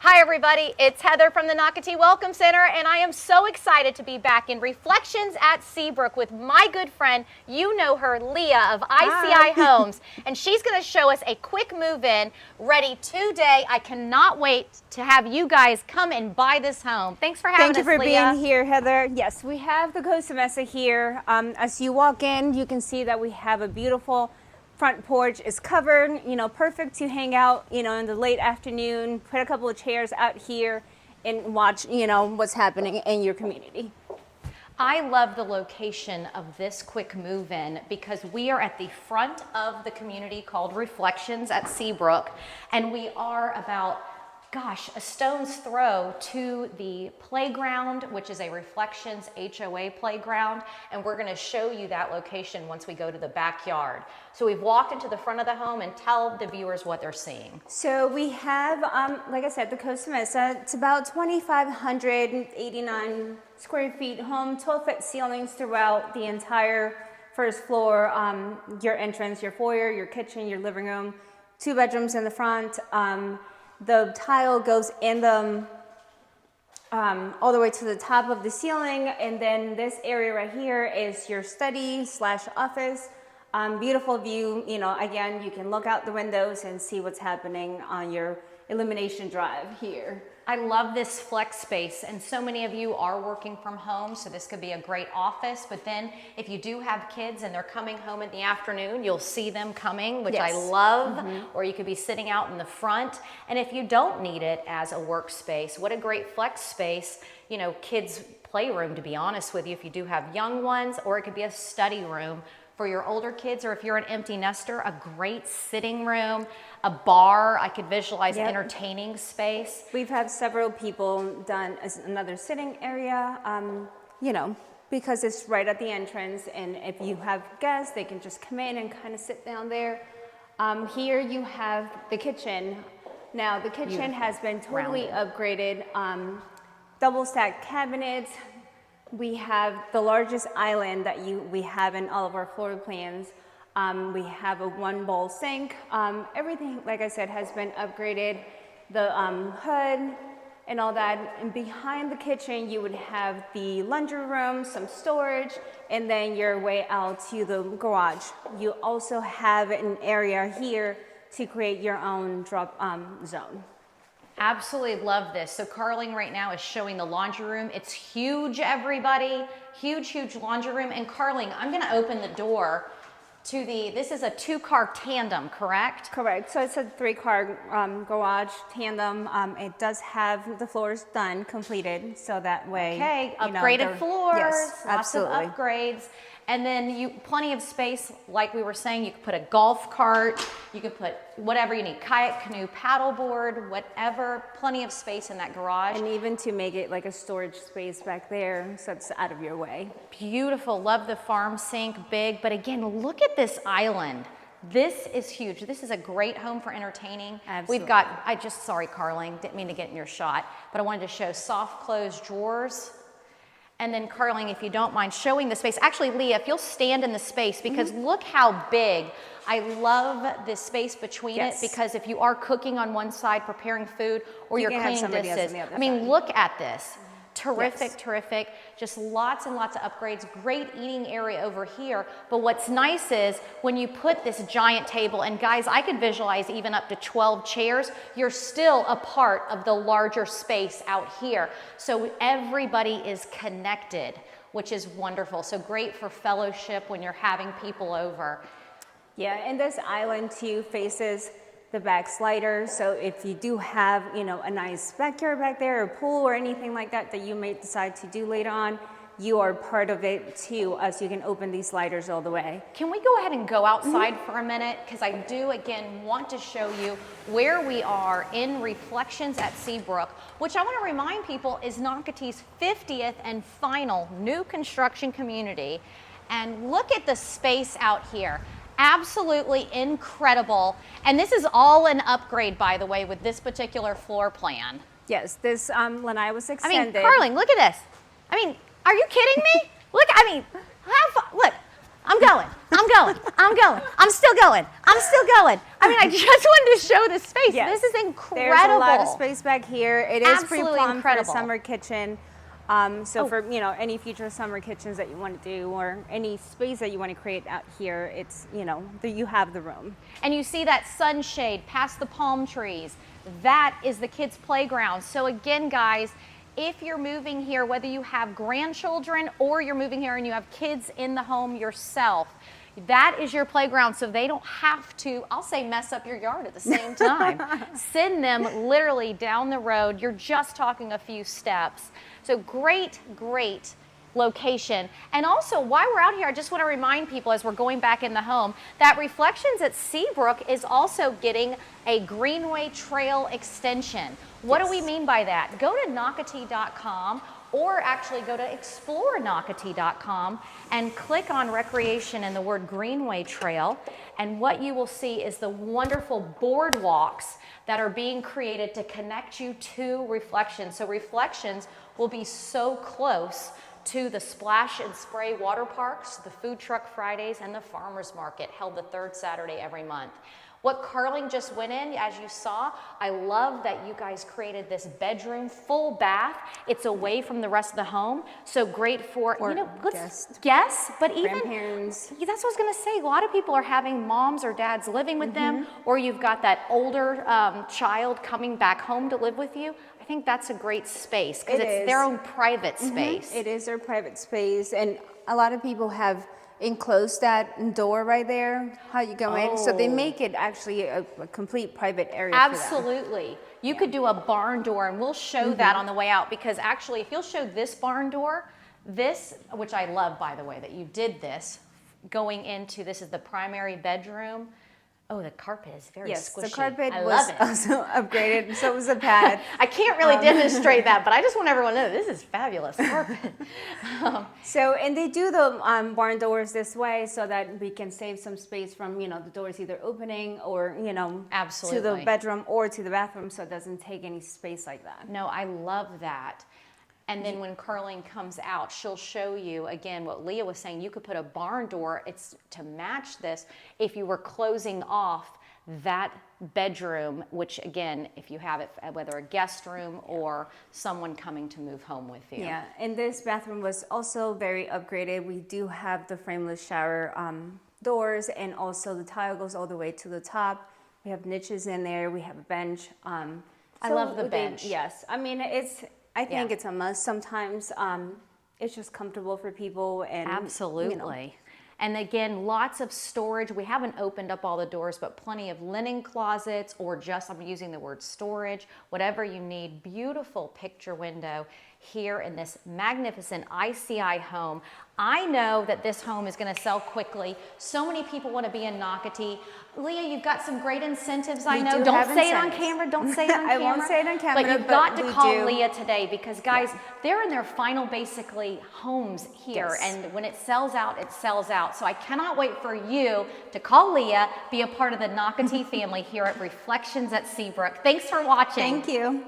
Hi everybody, it's Heather from the Nocatee Welcome Center, and I am so excited to be back in Reflections at Seabrook with my good friend, you know her, Leah of ICI Homes, and she's going to show us a quick move-in ready today. I cannot wait to have you guys come and buy this home. Thanks for having us, Leah. Thank you for being here, Heather. Yes, we have the Costa Mesa here. As you walk in, you can see that we have a beautiful front porch. Is covered, perfect to hang out, in the late afternoon, put a couple of chairs out here and watch, what's happening in your community. I love the location of this quick move-in because we are at the front of the community called Reflections at Seabrook, and we are about, a stone's throw to the playground, which is a Reflections HOA playground, and we're going to show you that location once we go to the backyard. So we've walked into the front of the home, and tell the viewers what they're seeing. So we have, like I said, the Costa Mesa. It's about 2,589 square feet home, 12-foot ceilings throughout the entire first floor, your entrance, your foyer, your kitchen, your living room, 2 bedrooms in the front. The tile goes in the all the way to the top of the ceiling, and then this area right here is your study/office. Beautiful view. Again, you can look out the windows and see what's happening on your elimination drive here. I love this flex space, and so many of you are working from home, so this could be a great office. But then if you do have kids and they're coming home in the afternoon, you'll see them coming, which I love, or you could be sitting out in the front. And if you don't need it as a workspace, what a great flex space, kids' playroom, to be honest with you, if you do have young ones, or it could be a study room for your older kids, or if you're an empty nester, a great sitting room, a bar. I could visualize entertaining space. We've had several people done as another sitting area, because it's right at the entrance, and if you have guests, they can just come in and kind of sit down there. Here you have the kitchen. Now the kitchen has been totally upgraded, double stacked cabinets. We have the largest island that we have in all of our floor plans. We have a 1-bowl sink. Everything, like I said, has been upgraded. The hood and all that. And behind the kitchen, you would have the laundry room, some storage, and then your way out to the garage. You also have an area here to create your own drop zone. Absolutely love this. So Carling right now is showing the laundry room. It's huge, everybody. Huge, huge laundry room. And Carling, I'm going to open the door to this is a 2-car tandem, correct? Correct. So it's a 3-car garage tandem. It does have the floors done, completed, so that way. Okay, upgraded floors. Yes, absolutely. Lots of upgrades. And then plenty of space, like we were saying. You could put a golf cart, you could put whatever you need, kayak, canoe, paddleboard, whatever, plenty of space in that garage. And even to make it like a storage space back there, so it's out of your way. Beautiful, love the farm sink, big, but again, look at this island. This is huge. This is a great home for entertaining. Absolutely. We've got, sorry Carling, didn't mean to get in your shot, but I wanted to show soft closed drawers. And then Carling, if you don't mind showing the space. Actually, Leah, if you'll stand in the space, because look how big. I love the space between it, because if you are cooking on one side, preparing food, or you're cleaning dishes, look at this. Terrific, terrific. Just lots and lots of upgrades. Great eating area over here. But what's nice is when you put this giant table, and guys, I could visualize even up to 12 chairs, you're still a part of the larger space out here. So everybody is connected, which is wonderful. So great for fellowship when you're having people over. Yeah, and this island too faces the back slider, so if you do have, a nice backyard back there, or pool or anything like that that you may decide to do later on, you are part of it too, as you can open these sliders all the way. Can we go ahead and go outside for a minute? Because I do, again, want to show you where we are in Reflections at Seabrook, which I want to remind people is Nocatee's 50th and final new construction community. And look at the space out here. Absolutely incredible. And this is all an upgrade, by the way, with this particular floor plan. Yes, this lanai was extended. Carling, look at this. Are you kidding me? Look, look, I'm going. I'm going. I'm going. I'm still going. I'm still going. I mean, I just wanted to show the space. Yes. This is incredible. There's a lot of space back here. It is Absolutely pre-plumbed for a incredible. summer kitchen. So for any future summer kitchens that you want to do, or any space that you want to create out here, it's you have the room. And you see that sunshade past the palm trees. That is the kids' playground. So again, guys, if you're moving here, whether you have grandchildren or you're moving here and you have kids in the home yourself, that is your playground, so they don't have to, I'll say, mess up your yard at the same time. Send them literally down the road. You're just talking a few steps. So great, great location. And also, while we're out here, I just want to remind people as we're going back in the home that Reflections at Seabrook is also getting a Greenway Trail extension. What do we mean by that? Go to Nocatee.com, or actually go to explorenocatee.com and click on recreation and the word Greenway Trail. And what you will see is the wonderful boardwalks that are being created to connect you to Reflections. So Reflections will be so close to the Splash and Spray water parks, the Food Truck Fridays, and the Farmers Market held the third Saturday every month. What Carling just went in, as you saw, I love that you guys created this bedroom, full bath. It's away from the rest of the home, so great for guests, but even grandparents. that's what I was gonna say. A lot of people are having moms or dads living with them, or you've got that older child coming back home to live with you. I think that's a great space because it's their own private space. It is their private space, and a lot of people have enclosed that door right there, how you go in. So they make it actually a complete private area for them. Absolutely. You could do a barn door, and we'll show that on the way out, because actually if you'll show this barn door, this, which I love, by the way, that you did this, going into, this is the primary bedroom. Oh, the carpet is very squishy. The carpet I was love it. also upgraded, so it was a pad. I can't really demonstrate that, but I just want everyone to know this is fabulous carpet. And they do the barn doors this way so that we can save some space from, the doors either opening or, Absolutely. to the bedroom or to the bathroom, so it doesn't take any space like that. No, I love that. And then when Carling comes out, she'll show you, again, what Leah was saying. You could put a barn door, it's to match this, if you were closing off that bedroom, which again, if you have it, whether a guest room or someone coming to move home with you. Yeah, and this bathroom was also very upgraded. We do have the frameless shower doors, and also the tile goes all the way to the top. We have niches in there. We have a bench. I love the bench. Yes, I mean, I think it's a must. Sometimes it's just comfortable for people. And Absolutely. And again, lots of storage. We haven't opened up all the doors, but plenty of linen closets, or just, I'm using the word storage, whatever you need. Beautiful picture window here in this magnificent ICI home. I know that this home is going to sell quickly. So many people want to be in Nocatee. Leah, you've got some great incentives, I know. Don't say it on camera. Don't say it on camera. I won't say it on camera. But you've got to call Leah today, because, guys, they're in their final, basically, homes here. Yes. And when it sells out, it sells out. So I cannot wait for you to call Leah, be a part of the Nocatee family here at Reflections at Seabrook. Thanks for watching. Thank you.